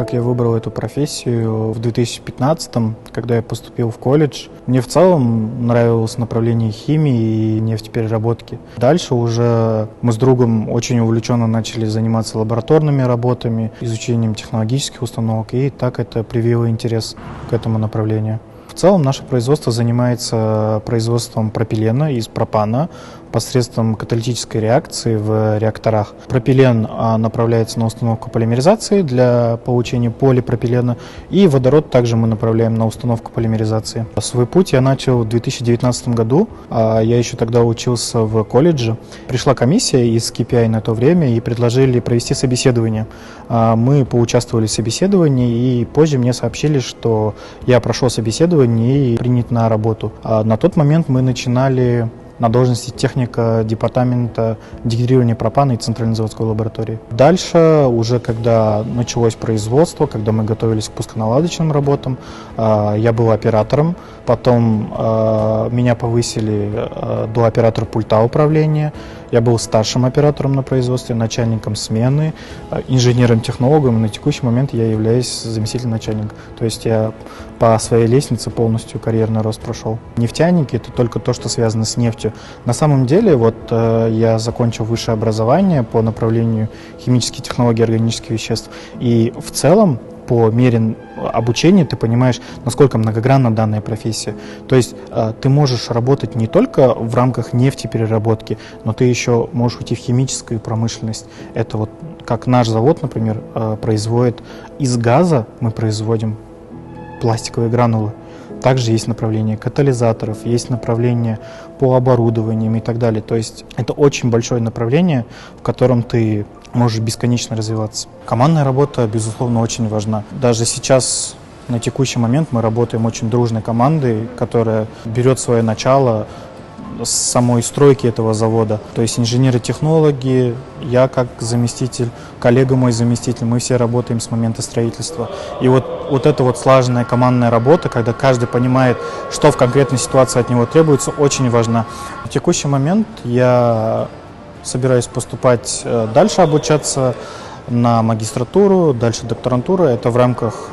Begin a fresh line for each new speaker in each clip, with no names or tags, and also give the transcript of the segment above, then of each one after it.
как я выбрал эту профессию в 2015-м, когда я поступил в колледж. Мне в целом нравилось направление химии и нефтепереработки. Дальше уже мы с другом очень увлеченно начали заниматься лабораторными работами, изучением технологических установок, и так это привило интерес к этому направлению. В целом наше производство занимается производством пропилена из пропана посредством каталитической реакции в реакторах. Пропилен направляется на установку полимеризации для получения полипропилена, и водород также мы направляем на установку полимеризации. Свой путь я начал в 2019 году, я еще тогда учился в колледже. Пришла комиссия из KPI на то время и предложили провести собеседование. Мы поучаствовали в собеседовании, и позже мне сообщили, что я прошел собеседование и принят на работу. На тот момент мы начинали на должности техника департамента дегидрирования пропана и центральной заводской лаборатории. Дальше, уже когда началось производство, когда мы готовились к пусконаладочным работам, я был оператором, потом меня повысили до оператора пульта управления, я был старшим оператором на производстве, начальником смены, инженером-технологом, и на текущий момент я являюсь заместителем начальника. То есть я по своей лестнице полностью карьерный рост прошел. Нефтяники — это только то, что связано с нефтью. На самом деле, я закончил высшее образование по направлению химические технологии органических веществ, и в целом по мере обучения ты понимаешь, насколько многогранна данная профессия. То есть ты можешь работать не только в рамках нефтепереработки, но ты еще можешь уйти в химическую промышленность. Это вот как наш завод, например, производит из газа, мы производим пластиковые гранулы. Также есть направление катализаторов, есть направление по оборудованиям и так далее. То есть это очень большое направление, в котором ты можешь бесконечно развиваться. Командная работа, безусловно, очень важна. Даже сейчас, на текущий момент, мы работаем очень дружной командой, которая берет свое начало с самой стройки этого завода. То есть инженеры-технологи, я как заместитель, коллега мой заместитель, мы все работаем с момента строительства. И вот эта вот слаженная командная работа, когда каждый понимает, что в конкретной ситуации от него требуется, очень важна. В текущий момент я собираюсь поступать дальше, обучаться на магистратуру, дальше докторантура. Это в рамках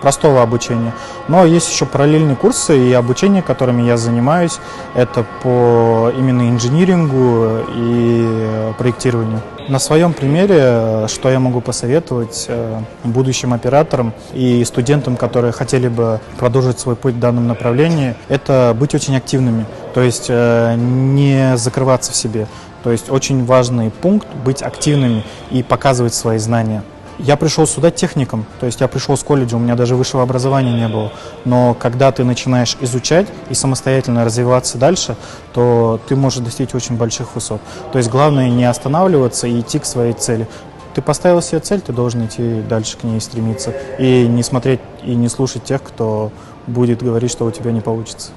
простого обучения. Но есть еще параллельные курсы и обучение, которыми я занимаюсь. Это по именно инжинирингу и проектированию. На своем примере, что я могу посоветовать будущим операторам и студентам, которые хотели бы продолжить свой путь в данном направлении, это быть очень активными, то есть не закрываться в себе. То есть очень важный пункт – быть активными и показывать свои знания. Я пришел сюда техником, то есть я пришел с колледжа, у меня даже высшего образования не было. Но когда ты начинаешь изучать и самостоятельно развиваться дальше, то ты можешь достичь очень больших высот. То есть главное не останавливаться и идти к своей цели. Ты поставил себе цель, ты должен идти дальше к ней стремиться. И не смотреть и не слушать тех, кто будет говорить, что у тебя не получится.